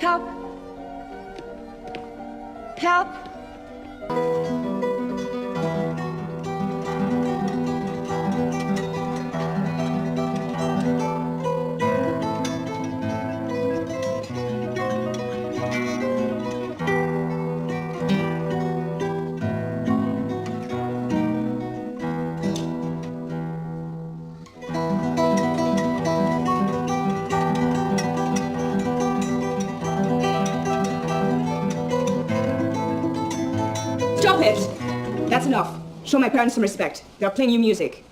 Help! Help! Stop it! That's enough. Show my parents some respect. They're playing you music.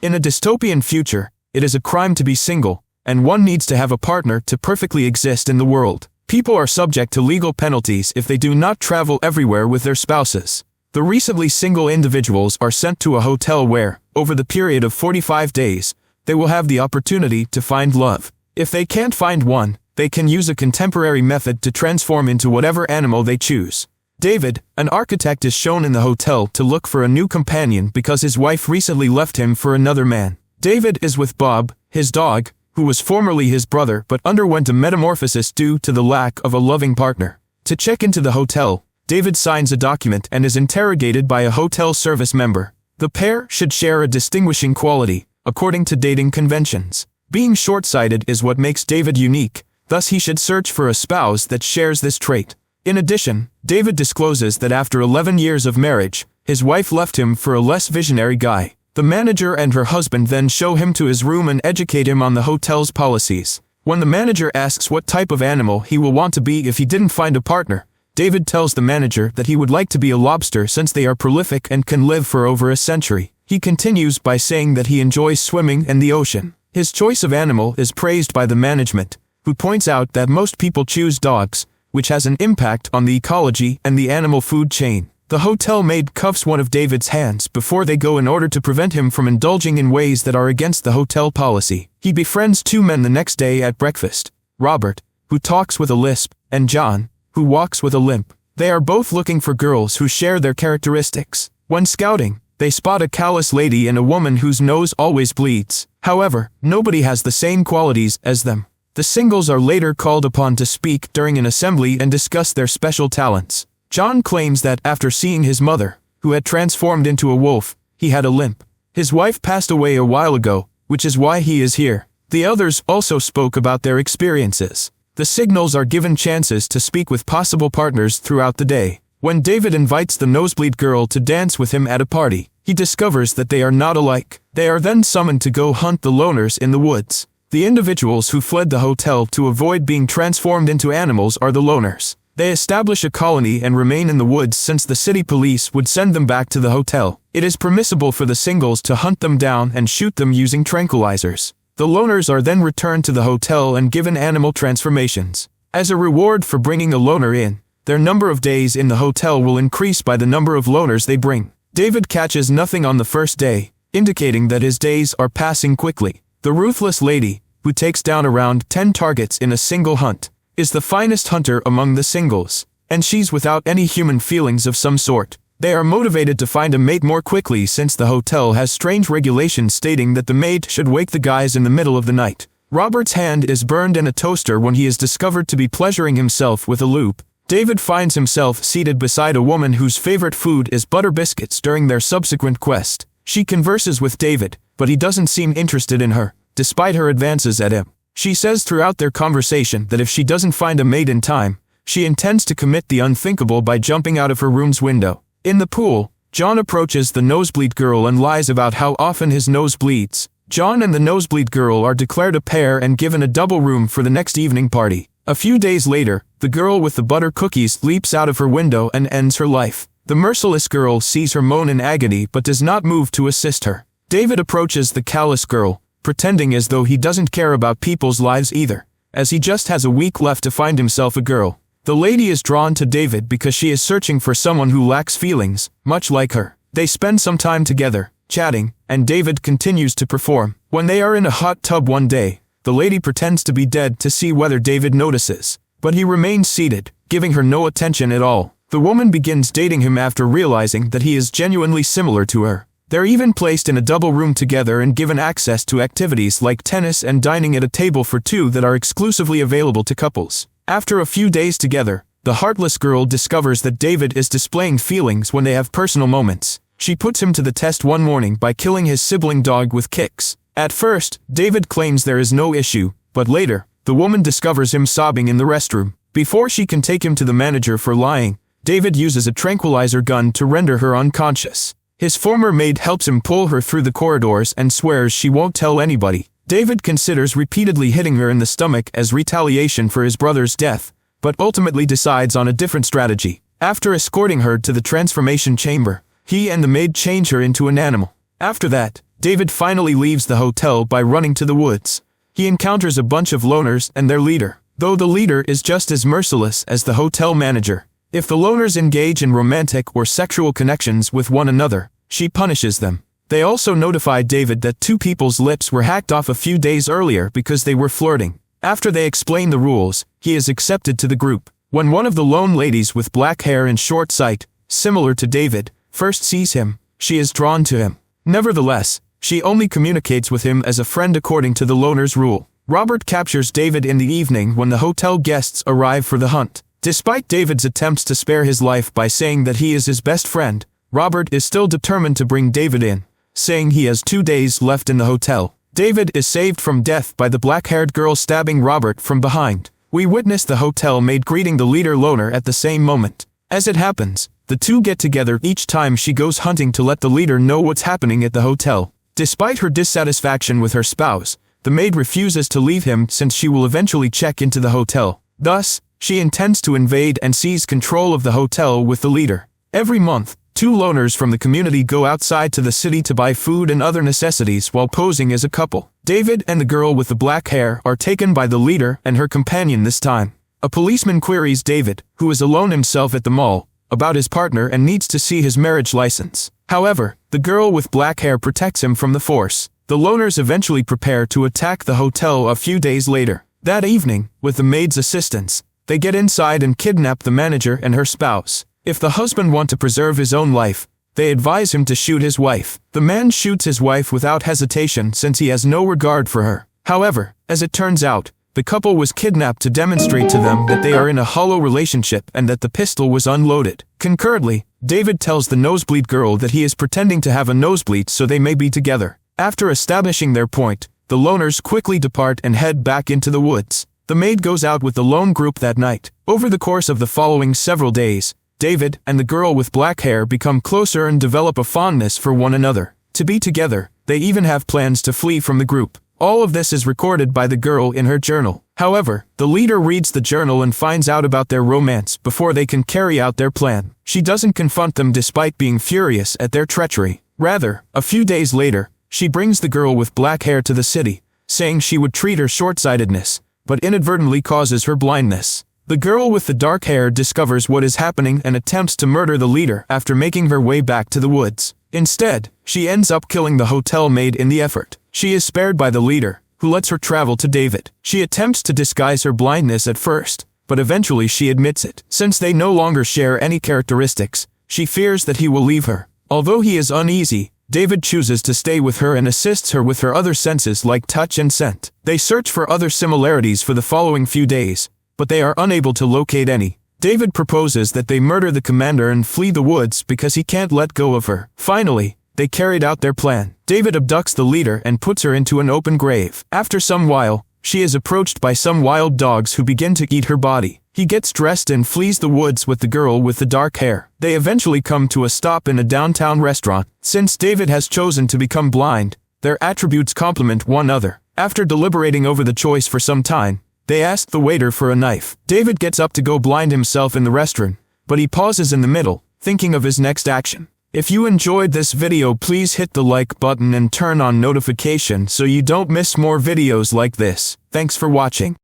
In a dystopian future, it is a crime to be single, and one needs to have a partner to perfectly exist in the world. People are subject to legal penalties if they do not travel everywhere with their spouses. The recently single individuals are sent to a hotel where, over the period of 45 days, they will have the opportunity to find love. If they can't find one, they can use a contemporary method to transform into whatever animal they choose. David, an architect, is shown in the hotel to look for a new companion because his wife recently left him for another man. David is with Bob, his dog, who was formerly his brother but underwent a metamorphosis due to the lack of a loving partner. To check into the hotel, David signs a document and is interrogated by a hotel service member. The pair should share a distinguishing quality, according to dating conventions. Being short-sighted is what makes David unique, thus he should search for a spouse that shares this trait. In addition, David discloses that after 11 years of marriage, his wife left him for a less visionary guy. The manager and her husband then show him to his room and educate him on the hotel's policies. When the manager asks what type of animal he will want to be if he didn't find a partner, David tells the manager that he would like to be a lobster since they are prolific and can live for over a century. He continues by saying that he enjoys swimming and the ocean. His choice of animal is praised by the management, who points out that most people choose dogs, which has an impact on the ecology and the animal food chain. The hotel maid cuffs one of David's hands before they go in order to prevent him from indulging in ways that are against the hotel policy. He befriends two men the next day at breakfast, Robert, who talks with a lisp, and John, who walks with a limp. They are both looking for girls who share their characteristics. When scouting, they spot a callous lady and a woman whose nose always bleeds. However, nobody has the same qualities as them. The singles are later called upon to speak during an assembly and discuss their special talents. John claims that after seeing his mother, who had transformed into a wolf, he had a limp. His wife passed away a while ago, which is why he is here. The others also spoke about their experiences. The signals are given chances to speak with possible partners throughout the day. When David invites the nosebleed girl to dance with him at a party, he discovers that they are not alike. They are then summoned to go hunt the loners in the woods. The individuals who fled the hotel to avoid being transformed into animals are the loners. They establish a colony and remain in the woods since the city police would send them back to the hotel. It is permissible for the singles to hunt them down and shoot them using tranquilizers. The loners are then returned to the hotel and given animal transformations. As a reward for bringing a loner in, their number of days in the hotel will increase by the number of loners they bring. David catches nothing on the first day, indicating that his days are passing quickly. The ruthless lady, who takes down around 10 targets in a single hunt, is the finest hunter among the singles, and she's without any human feelings of some sort. They are motivated to find a mate more quickly since the hotel has strange regulations stating that the mate should wake the guys in the middle of the night. Robert's hand is burned in a toaster when he is discovered to be pleasuring himself with a loop. David finds himself seated beside a woman whose favorite food is butter biscuits during their subsequent quest. She converses with David, but he doesn't seem interested in her, despite her advances at him. She says throughout their conversation that if she doesn't find a mate in time, she intends to commit the unthinkable by jumping out of her room's window. In the pool, John approaches the nosebleed girl and lies about how often his nose bleeds. John and the nosebleed girl are declared a pair and given a double room for the next evening party. A few days later, the girl with the butter cookies leaps out of her window and ends her life. The merciless girl sees her moan in agony but does not move to assist her. David approaches the callous girl, pretending as though he doesn't care about people's lives either, as he just has a week left to find himself a girl. The lady is drawn to David because she is searching for someone who lacks feelings, much like her. They spend some time together, chatting, and David continues to perform. When they are in a hot tub one day, the lady pretends to be dead to see whether David notices, but he remains seated, giving her no attention at all. The woman begins dating him after realizing that he is genuinely similar to her. They're even placed in a double room together and given access to activities like tennis and dining at a table for two that are exclusively available to couples. After a few days together, the heartless girl discovers that David is displaying feelings when they have personal moments. She puts him to the test one morning by killing his sibling dog with kicks. At first, David claims there is no issue, but later, the woman discovers him sobbing in the restroom. Before she can take him to the manager for lying, David uses a tranquilizer gun to render her unconscious. His former maid helps him pull her through the corridors and swears she won't tell anybody. David considers repeatedly hitting her in the stomach as retaliation for his brother's death, but ultimately decides on a different strategy. After escorting her to the transformation chamber, he and the maid change her into an animal. After that, David finally leaves the hotel by running to the woods. He encounters a bunch of loners and their leader, though the leader is just as merciless as the hotel manager. If the loners engage in romantic or sexual connections with one another, she punishes them. They also notify David that two people's lips were hacked off a few days earlier because they were flirting. After they explain the rules, he is accepted to the group. When one of the lone ladies with black hair and short sight, similar to David, first sees him, she is drawn to him. Nevertheless, she only communicates with him as a friend according to the loner's rule. Robert captures David in the evening when the hotel guests arrive for the hunt. Despite David's attempts to spare his life by saying that he is his best friend, Robert is still determined to bring David in, saying he has 2 days left in the hotel. David is saved from death by the black-haired girl stabbing Robert from behind. We witness the hotel maid greeting the leader loner at the same moment. As it happens, the two get together each time she goes hunting to let the leader know what's happening at the hotel. Despite her dissatisfaction with her spouse, the maid refuses to leave him since she will eventually check into the hotel. Thus, she intends to invade and seize control of the hotel with the leader. Every month, 2 loners from the community go outside to the city to buy food and other necessities while posing as a couple. David and the girl with the black hair are taken by the leader and her companion this time. A policeman queries David, who is alone himself at the mall, about his partner and needs to see his marriage license. However, the girl with black hair protects him from the force. The loners eventually prepare to attack the hotel a few days later. That evening, with the maid's assistance, they get inside and kidnap the manager and her spouse. If the husband wants to preserve his own life, they advise him to shoot his wife. The man shoots his wife without hesitation since he has no regard for her. However, as it turns out, the couple was kidnapped to demonstrate to them that they are in a hollow relationship and that the pistol was unloaded. Concurrently, David tells the nosebleed girl that he is pretending to have a nosebleed so they may be together. After establishing their point, the loners quickly depart and head back into the woods. The maid goes out with the lone group that night. Over the course of the following several days, David and the girl with black hair become closer and develop a fondness for one another. To be together, they even have plans to flee from the group. All of this is recorded by the girl in her journal. However, the leader reads the journal and finds out about their romance before they can carry out their plan. She doesn't confront them despite being furious at their treachery. Rather, a few days later, she brings the girl with black hair to the city, saying she would treat her short-sightedness, but inadvertently causes her blindness. The girl with the dark hair discovers what is happening and attempts to murder the leader after making her way back to the woods. Instead, she ends up killing the hotel maid in the effort. She is spared by the leader, who lets her travel to David. She attempts to disguise her blindness at first, but eventually she admits it. Since they no longer share any characteristics, she fears that he will leave her. Although he is uneasy, David chooses to stay with her and assists her with her other senses like touch and scent. They search for other similarities for the following few days, but they are unable to locate any. David proposes that they murder the commander and flee the woods because he can't let go of her. Finally, they carried out their plan. David abducts the leader and puts her into an open grave. After some while, she is approached by some wild dogs who begin to eat her body. He gets dressed and flees the woods with the girl with the dark hair. They eventually come to a stop in a downtown restaurant. Since David has chosen to become blind, their attributes complement one another. After deliberating over the choice for some time, they ask the waiter for a knife. David gets up to go blind himself in the restaurant, but he pauses in the middle, thinking of his next action. If you enjoyed this video, please hit the like button and turn on notification so you don't miss more videos like this. Thanks for watching.